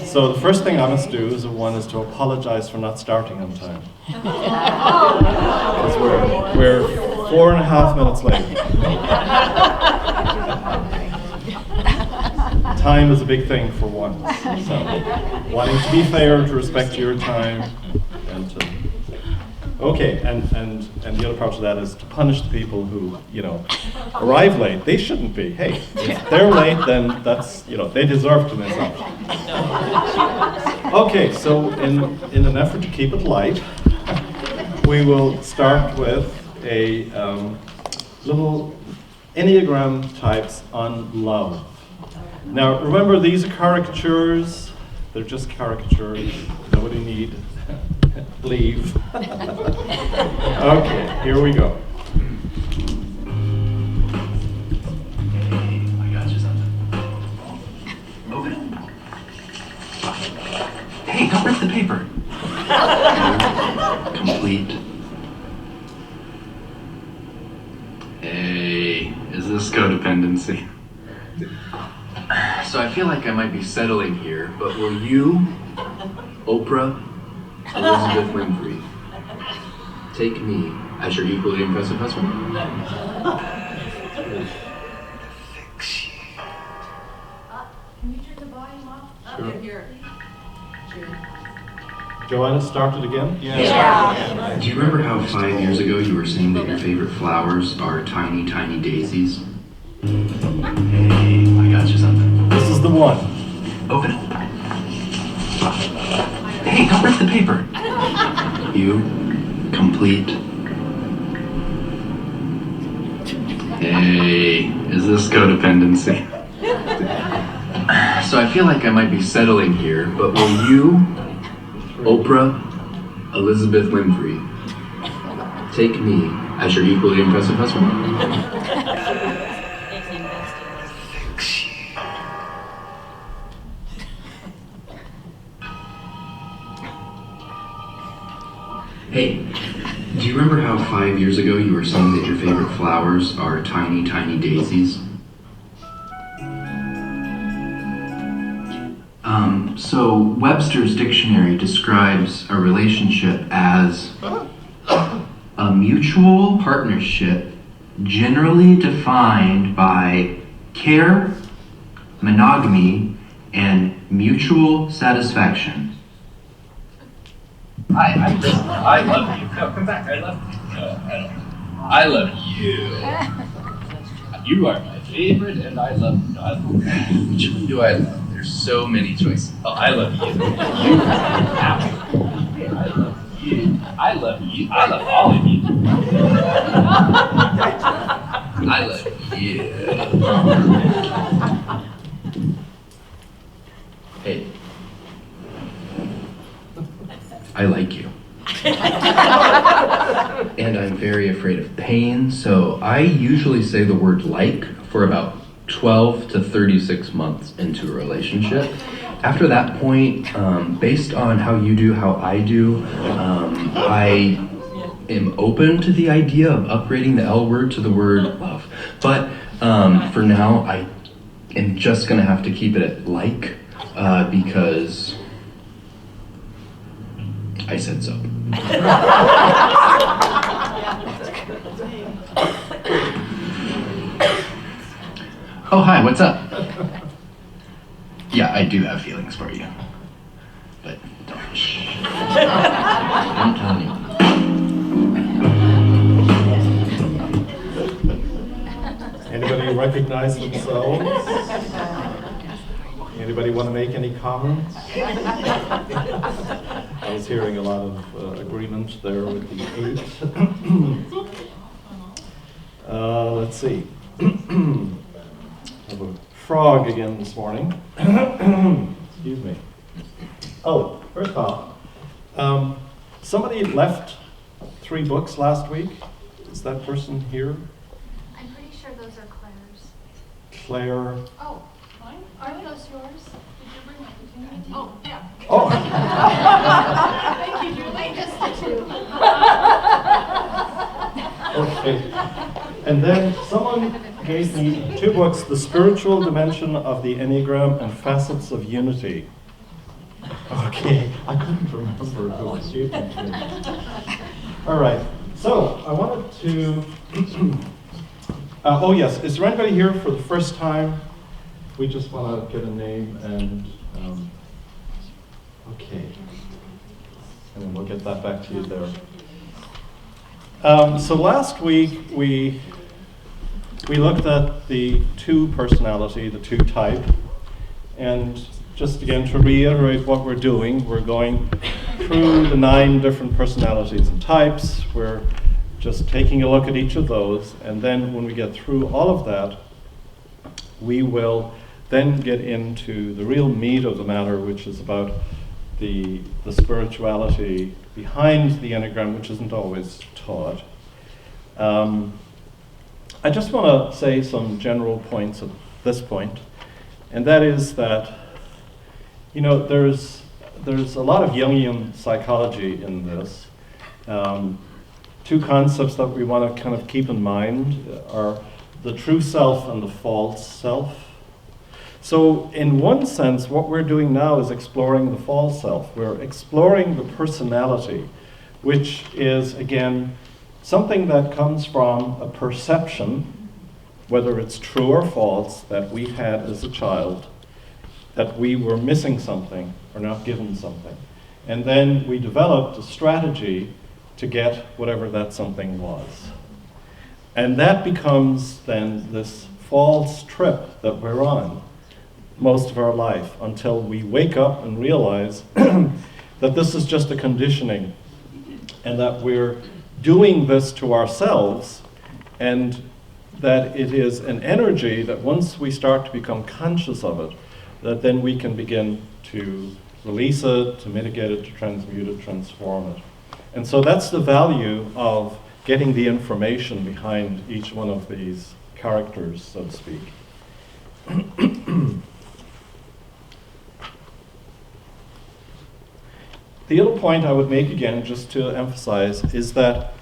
So the first thing I must do is to apologize for not starting on time. Because we're 4.5 minutes late. Time is a big thing for one. So wanting to be fair, to respect your time, and to okay, and the other part of that is to punish the people who, arrive late. They shouldn't be. Hey, if they're late, then that's, they deserve to miss out. Okay, so in an effort to keep it light, we will start with a little Enneagram types on love. Now, remember, these are caricatures. They're just caricatures. Nobody need leave. Okay, here we go. Hey, I got you something. Open it. Hey, don't rip the paper. Complete. Hey, is this codependency? So I feel like I might be settling here, but will you, Oprah, Elizabeth Winfrey, take me as your equally impressive husband? Can you turn the volume off? Sure. Here. Joanna, start it again? Yeah. Do you remember how 5 years ago you were saying that your favorite flowers are tiny, tiny daisies? Hey, I got you something. This is the one. Open it. Hey, don't rip the paper. You, complete. Hey, is this codependency? So I feel like I might be settling here, but will you, Oprah, Elizabeth Winfrey, take me as your equally impressive husband? Hey, do you remember how 5 years ago you were saying that your favorite flowers are tiny, tiny daisies? So Webster's dictionary describes a relationship as a mutual partnership generally defined by care, monogamy, and mutual satisfaction. Hi, I'm Chris. I love you. No, come back. I love you. No, I don't. I love you. You are my favorite, and I love you. Which one do I love? There's so many choices. Oh, I love you. I love you. I love you. I love all of you. I love you. Hey. I like you. And I'm very afraid of pain, so I usually say the word like for about 12 to 36 months into a relationship. After that point, based on how you do, how I do, I am open to the idea of upgrading the L word to the word love. But for now, I am just gonna have to keep it at like, because I said so. Oh, hi, what's up? Yeah, I do have feelings for you. But don't. Shh. Don't tell anyone. Anybody recognize themselves? Anybody want to make any comments? I was hearing a lot of agreement there with the 8. Let's see. I have a frog again this morning. Excuse me. Oh, first off, somebody left 3 books last week. Is that person here? I'm pretty sure those are Claire's. Claire. Oh, mine? Aren't those yours? Did you bring my opportunity? Oh, yeah. Oh. Thank you, Julie. Just the 2. Okay. And then someone gave me 2 books, The Spiritual Dimension of the Enneagram and Facets of Unity. Okay, I couldn't remember who was speaking to me. All right, so I wanted to, oh yes, is there anybody here for the first time? We just want to get a name and, okay. And then we'll get that back to you there. So last week we looked at the two personality, the two type, and just again to reiterate what we're doing, we're going through the 9 different personalities and types. We're just taking a look at each of those, and then when we get through all of that, we will then get into the real meat of the matter, which is about the spirituality behind the Enneagram, which isn't always taught. I just want to say some general points at this point, and that is that, you know, there's a lot of Jungian psychology in this. 2 concepts that we want to kind of keep in mind are the true self and the false self. So in one sense, what we're doing now is exploring the false self. We're exploring the personality, which is, again, something that comes from a perception, whether it's true or false, that we had as a child, that we were missing something or not given something. And then we developed a strategy to get whatever that something was. And that becomes then this false trip that we're on most of our life until we wake up and realize that this is just a conditioning and that we're doing this to ourselves, and that it is an energy that once we start to become conscious of it, that then we can begin to release it, to mitigate it, to transmute it, transform it. And so that's the value of getting the information behind each one of these characters, so to speak. The other point I would make again, just to emphasize, is that,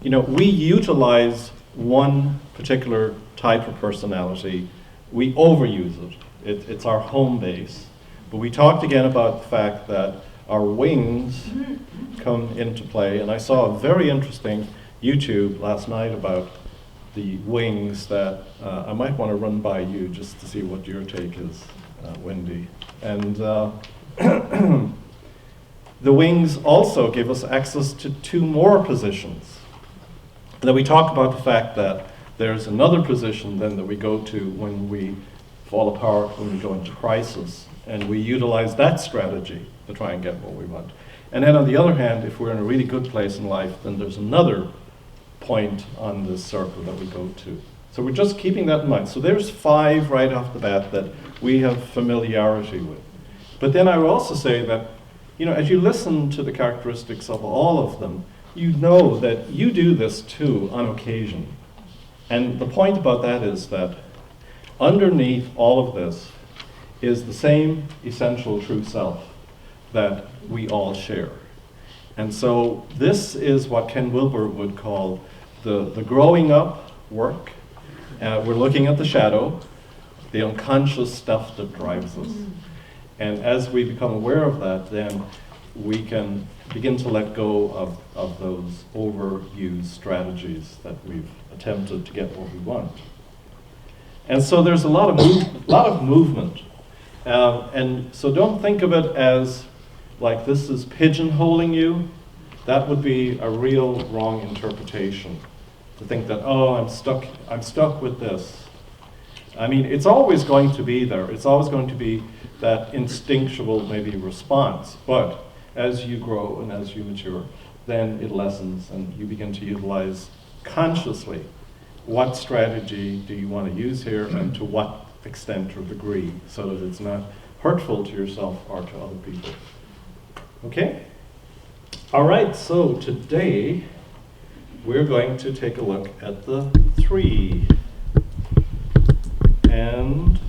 you know, we utilize one particular type of personality, we overuse it. It's our home base. But we talked again about the fact that our wings come into play, and I saw a very interesting YouTube last night about the wings that I might want to run by you just to see what your take is, Wendy. And the wings also give us access to 2 more positions. And then we talk about the fact that there's another position then that we go to when we fall apart, when we go into crisis, and we utilize that strategy to try and get what we want. And then on the other hand, if we're in a really good place in life, then there's another point on this circle that we go to. So we're just keeping that in mind. So there's 5 right off the bat that we have familiarity with. But then I will also say that, you know, as you listen to the characteristics of all of them, you know that you do this too on occasion. And the point about that is that underneath all of this is the same essential true self that we all share. And so this is what Ken Wilber would call the growing up work. We're looking at the shadow, the unconscious stuff that drives us. And as we become aware of that, then we can begin to let go of those overused strategies that we've attempted to get what we want. And so there's a lot of movement. And so don't think of it as like this is pigeonholing you. That would be a real wrong interpretation. To think that, oh, I'm stuck with this. I mean, it's always going to be there. It's always going to be that instinctual maybe response. But as you grow and as you mature, then it lessens and you begin to utilize consciously what strategy do you want to use here and to what extent or degree, so that it's not hurtful to yourself or to other people. Okay? All right, so today we're going to take a look at the 3. And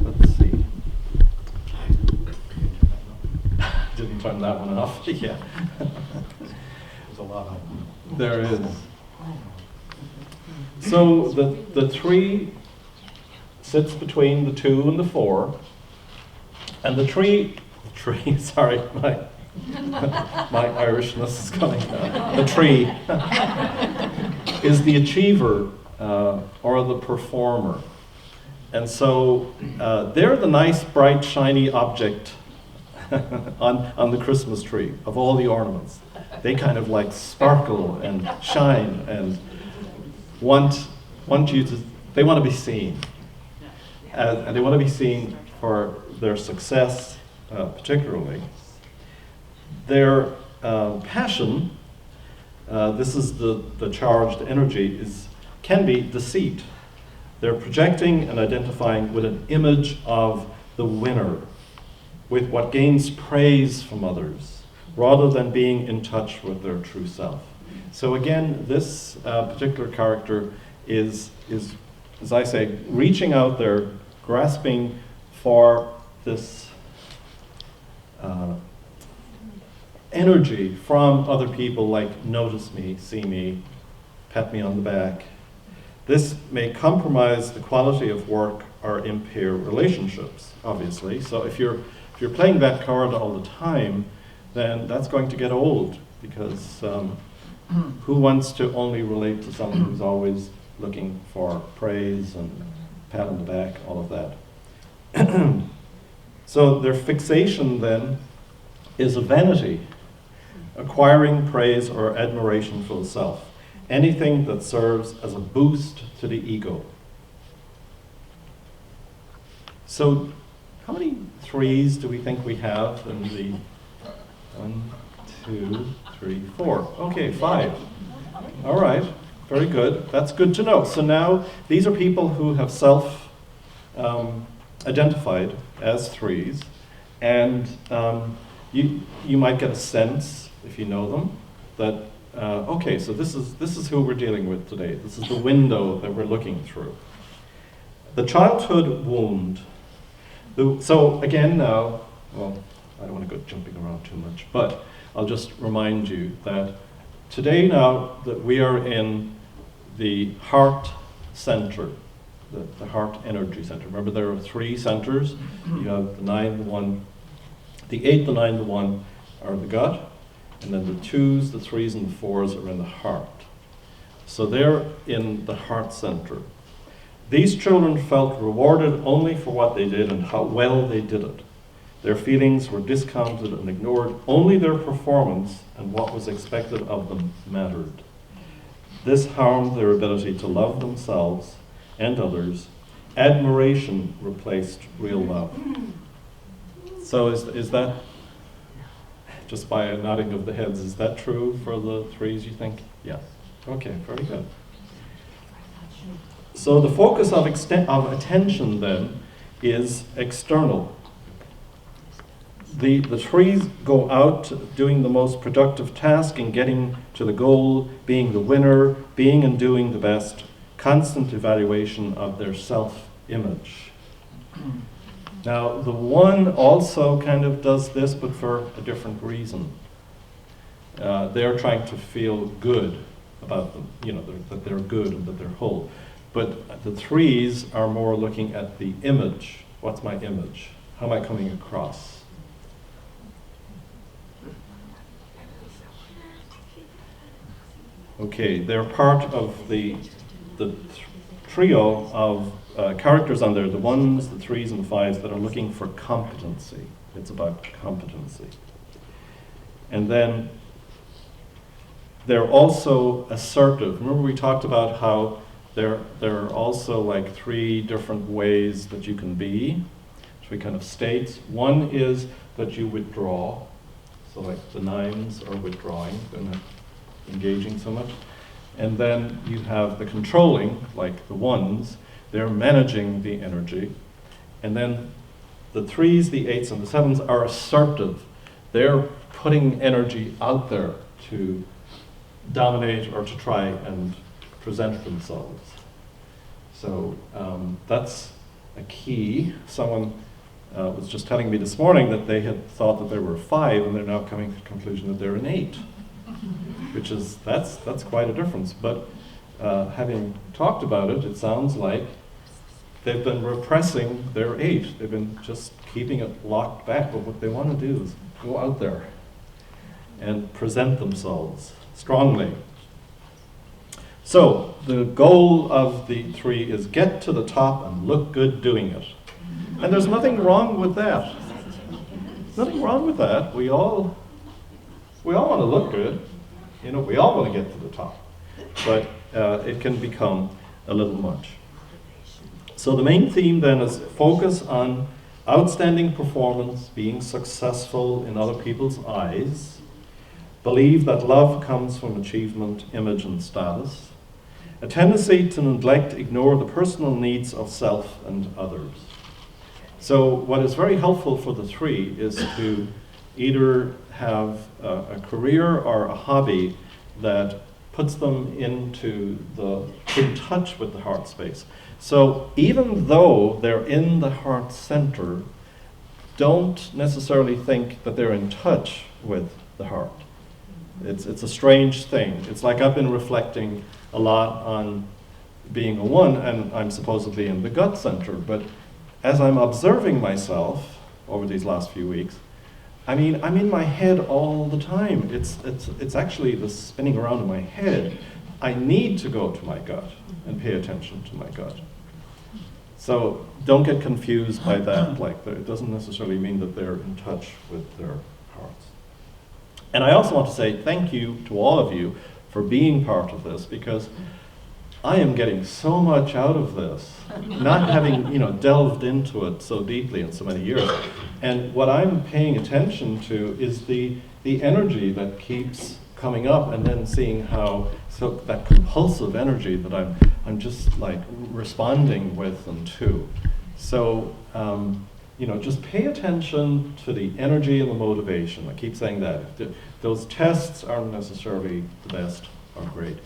let's see. Didn't turn that one off. Yeah. There's a lot of them. There is. So the 3 sits between the 2 and the 4. And the tree, sorry, my Irishness is coming out. The tree is the achiever or the performer. And so they're the nice, bright, shiny object on the Christmas tree of all the ornaments. They kind of like sparkle and shine and want you to, they want to be seen. And they want to be seen for their success particularly. Their passion, this is the charged energy, can be deceit. They're projecting and identifying with an image of the winner, with what gains praise from others, rather than being in touch with their true self. So again, this particular character is, as I say, reaching out there, grasping for this energy from other people, like notice me, see me, pat me on the back. This may compromise the quality of work or impair relationships, obviously. So if you're playing that card all the time, then that's going to get old, because who wants to only relate to someone who's always looking for praise and pat on the back, all of that. So their fixation then is a vanity, acquiring praise or admiration for the self. Anything that serves as a boost to the ego. So how many threes do we think we have in the 1, 2, 3, 4? Okay, 5. All right, very good. That's good to know. So now these are people who have self-identified as threes, and you might get a sense, if you know them, that okay, so this is who we're dealing with today. This is the window that we're looking through. The childhood wound. So again now, well, I don't want to go jumping around too much, but I'll just remind you that today now that we are in the heart center, the heart energy center. Remember, there are 3 centers. You have the 9, the 1, the 8, the 9, the 1 are the gut. And then the 2s, the 3s, and the 4s are in the heart. So they're in the heart center. These children felt rewarded only for what they did and how well they did it. Their feelings were discounted and ignored. Only their performance and what was expected of them mattered. This harmed their ability to love themselves and others. Admiration replaced real love. So is that, just by a nodding of the heads, is that true for the 3s, you think? Yes. Okay, very good. So the focus of attention then is external. The 3s go out doing the most productive task in getting to the goal, being the winner, being and doing the best, constant evaluation of their self-image. Now, the 1 also kind of does this, but for a different reason. They're trying to feel good about them, that they're good and that they're whole. But the 3s are more looking at the image. What's my image? How am I coming across? Okay, they're part of the trio of characters on there, the 1s, the 3s, and the 5s that are looking for competency. It's about competency. And then they're also assertive. Remember we talked about how there are also like 3 different ways that you can be, 3 kind of states. One is that you withdraw. So like the 9s are withdrawing, they're not engaging so much. And then you have the controlling, like the 1s, they're managing the energy. And then the 3s, the 8s, and the 7s are assertive. They're putting energy out there to dominate or to try and present themselves. So that's a key. Someone was just telling me this morning that they had thought that there were 5, and they're now coming to the conclusion that they're an 8, which is, that's quite a difference. But having talked about it, it sounds like they've been repressing their 8. They've been just keeping it locked back. But what they want to do is go out there and present themselves strongly. So the goal of the 3 is get to the top and look good doing it. And there's nothing wrong with that. Nothing wrong with that. We all want to look good. You know, we all want to get to the top. But it can become a little much. So the main theme then is focus on outstanding performance, being successful in other people's eyes. Believe that love comes from achievement, image, and status. A tendency to neglect, ignore the personal needs of self and others. So what is very helpful for the 3 is to either have a career or a hobby that puts them in touch with the heart space. So even though they're in the heart center, don't necessarily think that they're in touch with the heart. It's a strange thing. It's like I've been reflecting a lot on being a 1, and I'm supposedly in the gut center, but as I'm observing myself over these last few weeks, I mean, I'm in my head all the time. It's actually the spinning around in my head. I need to go to my gut and pay attention to my gut. So don't get confused by that. Like, it doesn't necessarily mean that they're in touch with their hearts. And I also want to say thank you to all of you for being part of this, because I am getting so much out of this, not having delved into it so deeply in so many years. And what I'm paying attention to is the energy that keeps coming up, and then seeing how that compulsive energy that I'm just like responding with and to. So just pay attention to the energy and the motivation. I keep saying that. Those tests aren't necessarily the best or great.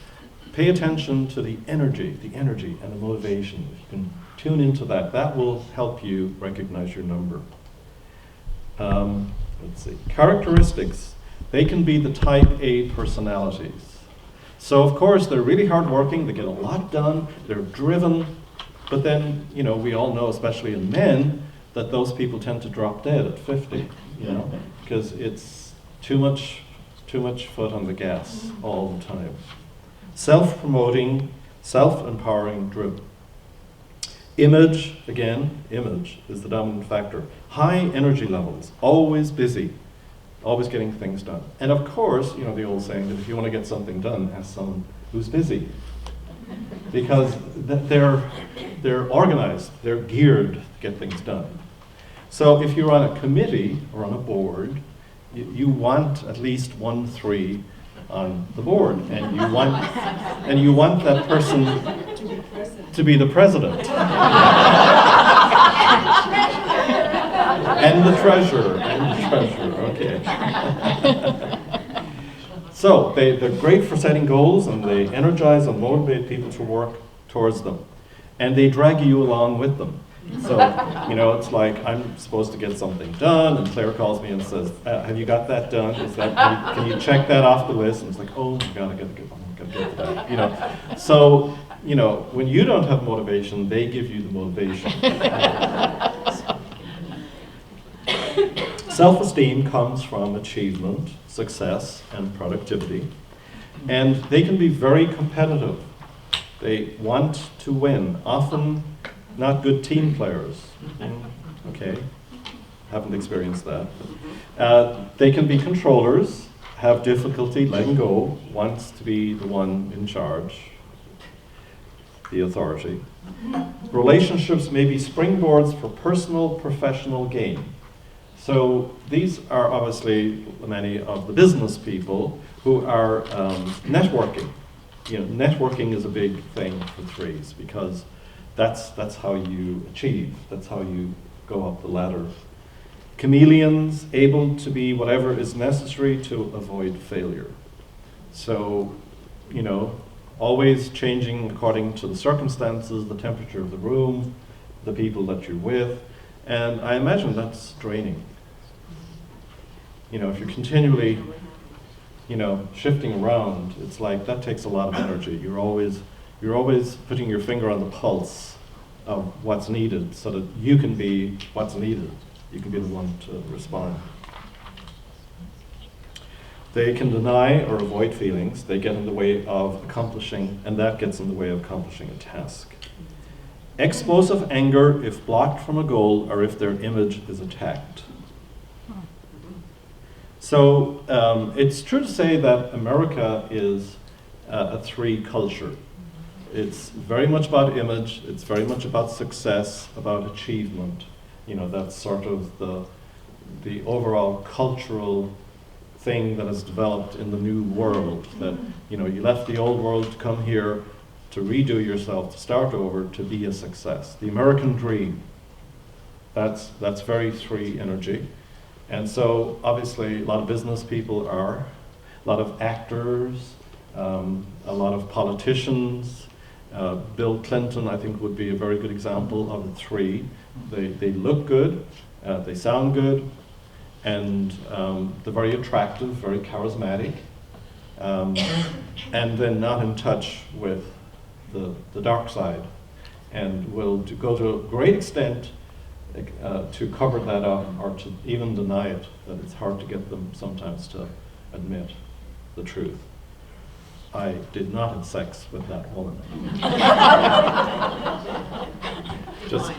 Pay attention to the energy and the motivation. If you can tune into that, that will help you recognize your number. Let's see. Characteristics. They can be the type A personalities. So of course they're really hardworking, they get a lot done, they're driven, but then, we all know, especially in men, that those people tend to drop dead at 50, because it's too much foot on the gas all the time. Self-promoting, self-empowering, driven. Image, again, image is the dominant factor. High energy levels, always busy, always getting things done. And of course, the old saying that if you want to get something done, ask someone who's busy. Because they're organized, they're geared to get things done. So if you're on a committee or on a board, you want at least 1 3 on the board, and you want that person to be the president. And the treasurer, okay. So they're great for setting goals, and they energize and motivate people to work towards them. And they drag you along with them. So, it's like I'm supposed to get something done, and Claire calls me and says, have you got that done? Can you check that off the list? And it's like, oh my God, I gotta get to that. So, when you don't have motivation, they give you the motivation. Self-esteem comes from achievement, success, and productivity. And they can be very competitive. They want to win, often not good team players. Okay, haven't experienced that. They can be controllers, have difficulty letting go, wants to be the one in charge, the authority. Relationships may be springboards for personal, professional gain. So these are obviously many of the business people who are networking. Networking is a big thing for 3s, because that's how you achieve. That's how you go up the ladder. Chameleons, able to be whatever is necessary to avoid failure. So, always changing according to the circumstances, the temperature of the room, the people that you're with. And I imagine that's draining. If you're continually, shifting around, it's like that takes a lot of energy. You're always putting your finger on the pulse of what's needed so that you can be what's needed. You can be the one to respond. They can deny or avoid feelings. They get in the way of accomplishing, and that gets in the way of accomplishing a task. Explosive anger if blocked from a goal or if their image is attacked. So it's true to say that America is a 3 culture. It's very much about image, it's very much about success, about achievement. You know, that's sort of the overall cultural thing that has developed in the new world, that, you know, you left the old world to come here to redo yourself, to start over, to be a success. The American dream, that's very 3 energy. And so obviously a lot of business people are, a lot of actors, a lot of politicians. Bill Clinton, I think, would be a very good example of the 3. They look good, they sound good, and they're very attractive, very charismatic, and then not in touch with the dark side, and will go to a great extent to cover that up or to even deny it, that it's hard to get them sometimes to admit the truth. I did not have sex with that woman. Just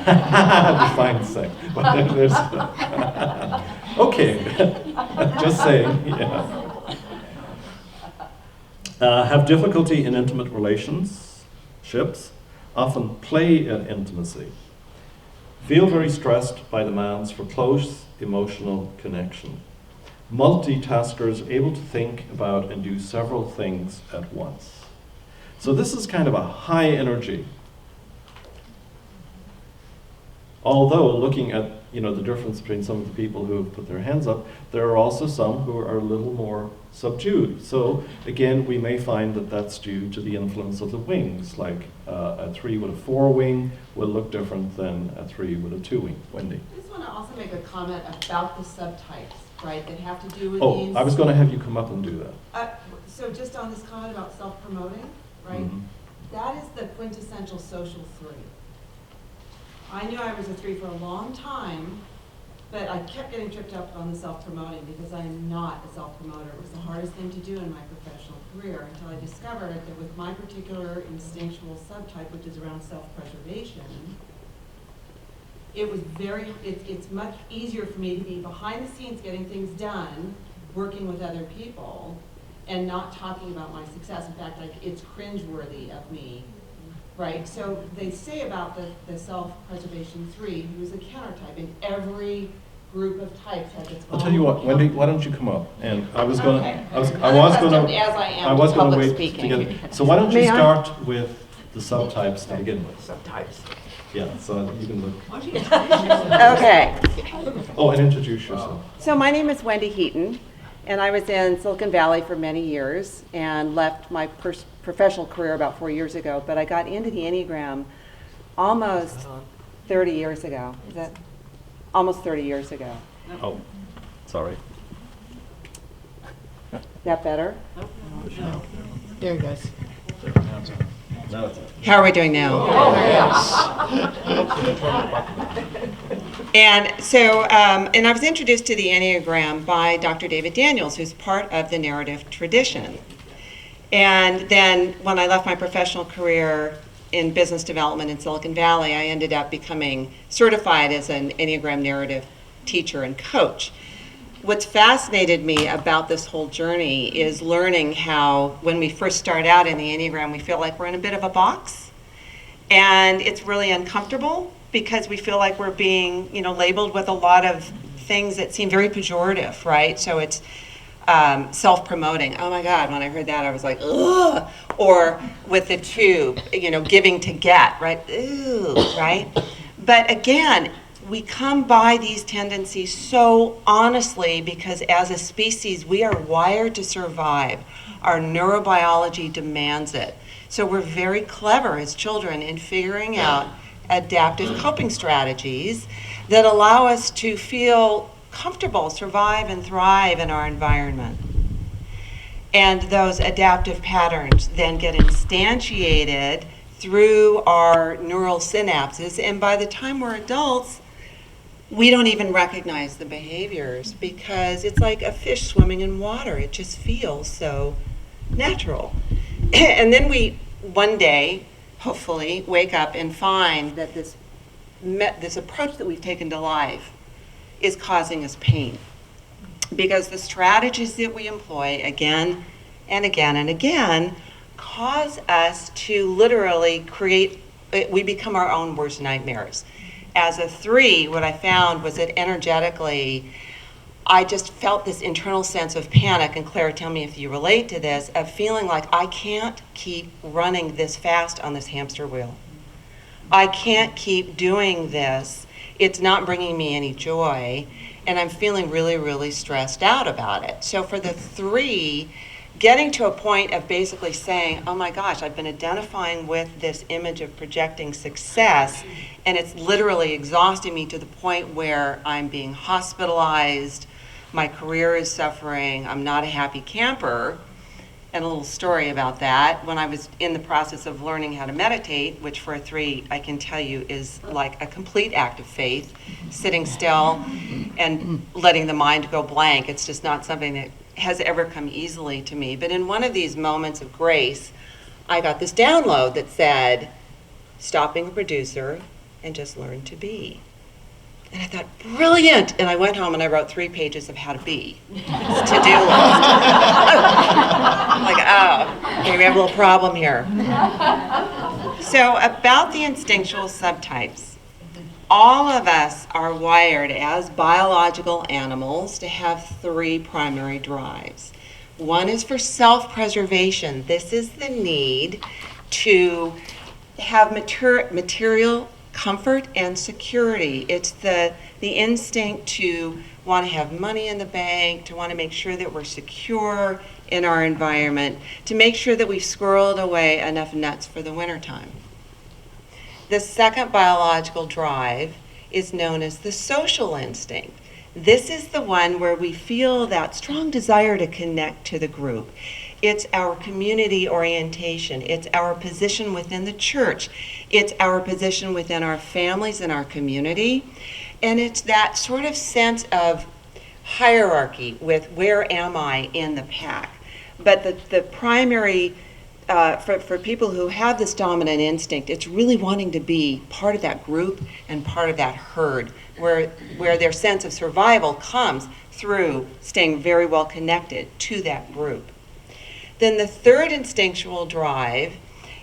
define sex. But then there's okay, just saying. Yeah. Have difficulty in intimate relationships, often play at intimacy. Feel very stressed by demands for close emotional connection. Multitaskers, able to think about and do several things at once. So this is kind of a high energy. Although looking at, you know, the difference between some of the people who have put their hands up, there are also some who are a little more subdued. So again, we may find that that's due to the influence of the wings, like a 3 with a 4 wing will look different than a 3 with a 2 wing. Wendy? I just want to also make a comment about the subtypes, right, that have to do with Oh, these. I was going to have you come up and do that. So just on this comment about self-promoting, right, Mhm. that is the quintessential social 3. I knew I was a 3 for a long time, but I kept getting tripped up on the self-promoting because I am not a self-promoter. It was the hardest thing to do in my professional career until I discovered that with my particular instinctual subtype, which is around self-preservation, it was it's much easier for me to be behind the scenes getting things done, working with other people, and not talking about my success. In fact, it's cringeworthy of me. Right, so they say about the self-preservation 3, who's a countertype, and every group of types has its own. I'll tell you what, Wendy, why don't you come up? And I was going to, Okay. I was Unaccustomed going to, as I am I was to going to public wait speaking. to get. So why don't you May I? start with the subtypes to begin with? Subtypes. Yeah, so you can look. Okay, Oh, and introduce yourself. so my name is Wendy Heaton, and I was in Silicon Valley for many years and left my professional career about 4 years ago, but I got into the Enneagram almost 30 years ago. Is that almost 30 years ago? Oh, sorry. That better? There he goes. No, it's How are we doing now? And so, and I was introduced to the Enneagram by Dr. David Daniels, who's part of the narrative tradition. And then when I left my professional career in business development in Silicon Valley, I ended up becoming certified as an Enneagram narrative teacher and coach. What's fascinated me about this whole journey is learning how when we first start out in the Enneagram, we feel like we're in a bit of a box. And it's really uncomfortable because we feel like we're being, labeled with a lot of things that seem very pejorative, right? So it's self-promoting. Oh my God, when I heard that, I was like, ugh. Or with the 2, giving to get, right? Ooh, right? But again, we come by these tendencies so honestly because as a species, we are wired to survive. Our neurobiology demands it. So we're very clever as children in figuring out adaptive coping strategies that allow us to feel comfortable, survive, and thrive in our environment. And those adaptive patterns then get instantiated through our neural synapses, and by the time we're adults, we don't even recognize the behaviors because it's like a fish swimming in water. It just feels so natural. And then we, one day, hopefully, wake up and find that this approach that we've taken to life is causing us pain. Because the strategies that we employ again and again and again cause us to literally we become our own worst nightmares. As a 3, what I found was that energetically, I just felt this internal sense of panic, and Claire, tell me if you relate to this, of feeling like I can't keep running this fast on this hamster wheel. I can't keep doing this. It's not bringing me any joy, and I'm feeling really, really stressed out about it. So for the 3, getting to a point of basically saying, oh my gosh, I've been identifying with this image of projecting success, and it's literally exhausting me to the point where I'm being hospitalized, my career is suffering, I'm not a happy camper. And a little story about that, when I was in the process of learning how to meditate, which for a 3, I can tell you is like a complete act of faith, sitting still and letting the mind go blank. It's just not something that has ever come easily to me. But in one of these moments of grace, I got this download that said, stop being a producer and just learn to be. And I thought, brilliant! And I went home and I wrote 3 pages of how to be. To-do list. Like, oh, okay, we have a little problem here. So about the instinctual subtypes, all of us are wired as biological animals to have 3 primary drives. One is for self-preservation. This is the need to have material comfort and security. It's the instinct to want to have money in the bank, to want to make sure that we're secure in our environment, to make sure that we've squirreled away enough nuts for the wintertime. The second biological drive is known as the social instinct. This is the one where we feel that strong desire to connect to the group. It's our community orientation. It's our position within the church. It's our position within our families and our community. And it's that sort of sense of hierarchy with where am I in the pack. But the primary, for people who have this dominant instinct, it's really wanting to be part of that group and part of that herd, where their sense of survival comes through staying very well connected to that group. Then the third instinctual drive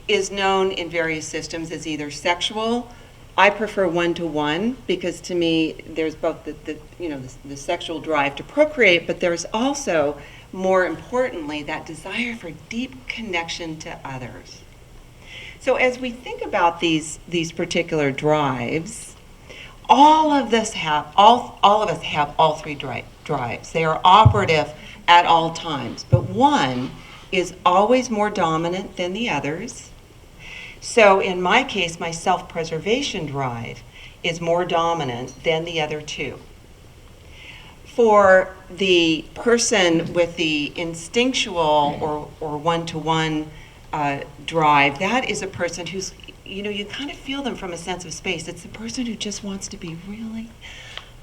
is known in various systems as either sexual. I prefer 1-to-1 because to me there's both the sexual drive to procreate, but there's also, more importantly, that desire for deep connection to others. So as we think about these particular drives, all of us have all 3 drives. They are operative at all times, but one is always more dominant than the others. So in my case, my self-preservation drive is more dominant than the other 2. For the person with the instinctual or 1-to-1 drive, that is a person who's, you kind of feel them from a sense of space. It's the person who just wants to be really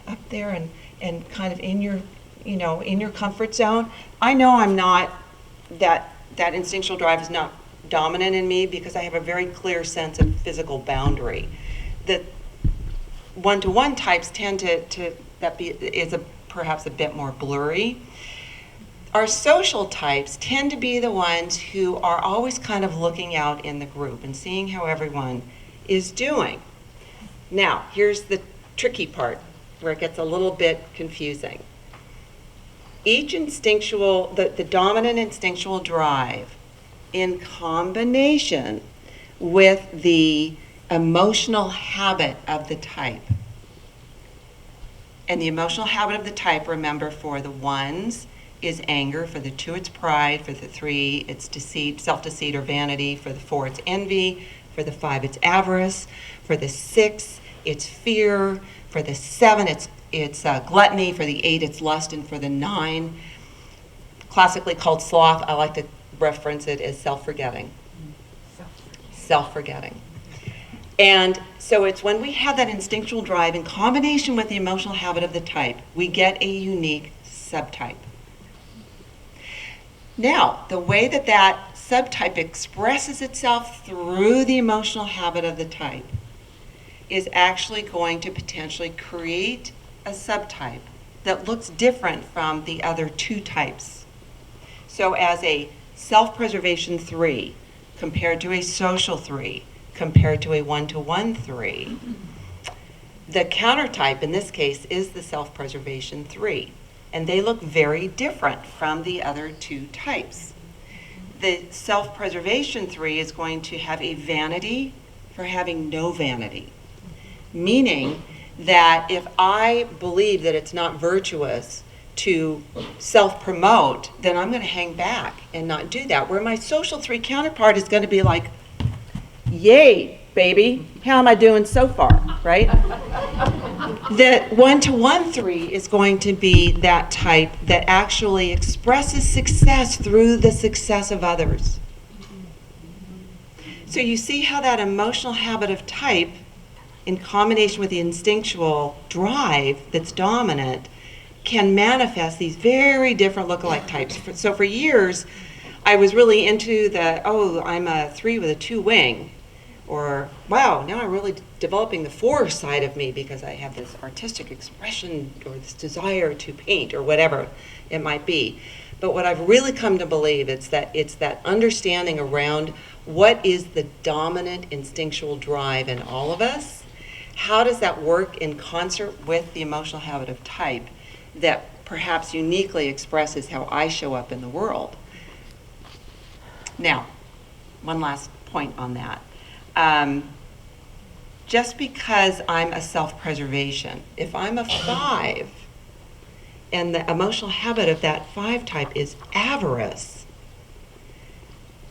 up there and kind of in your comfort zone. I know I'm not, that instinctual drive is not dominant in me because I have a very clear sense of physical boundary. The 1-to-1 types tend to perhaps a bit more blurry. Our social types tend to be the ones who are always kind of looking out in the group and seeing how everyone is doing. Now, here's the tricky part where it gets a little bit confusing. Each instinctual, the dominant instinctual drive in combination with the emotional habit of the type. And the emotional habit of the type, remember, for the 1s is anger, for the 2 it's pride, for the 3 it's deceit, self-deceit or vanity, for the 4 it's envy, for the 5 it's avarice, for the 6 it's fear, for the 7 it's gluttony, for the 8 it's lust, and for the 9, classically called sloth, I like to reference it as self-forgetting. self-forgetting. And so it's when we have that instinctual drive in combination with the emotional habit of the type, we get a unique subtype. Now, the way that that subtype expresses itself through the emotional habit of the type is actually going to potentially create a subtype that looks different from the other two types. So as a self-preservation 3 compared to a social 3, compared to a 1-to-1 3, the countertype in this case is the self-preservation 3. And they look very different from the other two types. The self-preservation 3 is going to have a vanity for having no vanity. Meaning that if I believe that it's not virtuous to self-promote, then I'm going to hang back and not do that. Where my social 3 counterpart is going to be like, yay, baby, how am I doing so far, right? The 1-to-1 3 is going to be that type that actually expresses success through the success of others. So you see how that emotional habit of type, in combination with the instinctual drive that's dominant, can manifest these very different lookalike types. So for years, I was really into the, oh, I'm a 3 with a 2 wing. Or, wow, now I'm really developing the 4 side of me because I have this artistic expression or this desire to paint or whatever it might be. But what I've really come to believe is that it's that understanding around what is the dominant instinctual drive in all of us. How does that work in concert with the emotional habit of type that perhaps uniquely expresses how I show up in the world? Now, one last point on that. Just because I'm a self-preservation, if I'm a 5 and the emotional habit of that 5 type is avarice,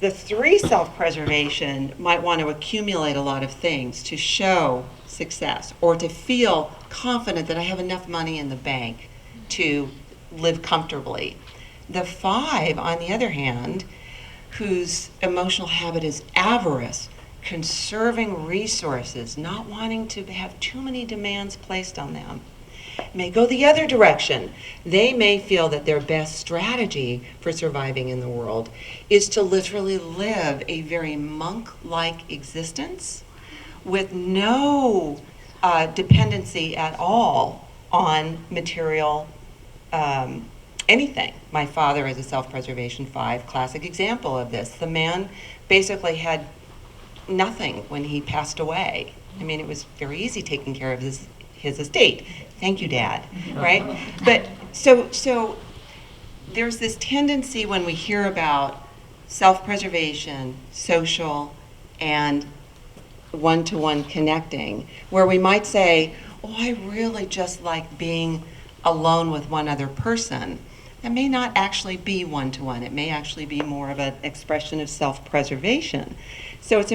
the 3 self-preservation might want to accumulate a lot of things to show success or to feel confident that I have enough money in the bank to live comfortably. The 5, on the other hand, whose emotional habit is avarice, conserving resources, not wanting to have too many demands placed on them, may go the other direction. They may feel that their best strategy for surviving in the world is to literally live a very monk-like existence with no dependency at all on material anything. My father is a self-preservation 5, classic example of this. The man basically had nothing when he passed away. I mean, it was very easy taking care of his estate. Thank you, Dad, right? But so there's this tendency when we hear about self-preservation, social, and 1-to-1 connecting, where we might say, oh, I really just like being alone with one other person. That may not actually be 1-to-1. It may actually be more of an expression of self-preservation. So it's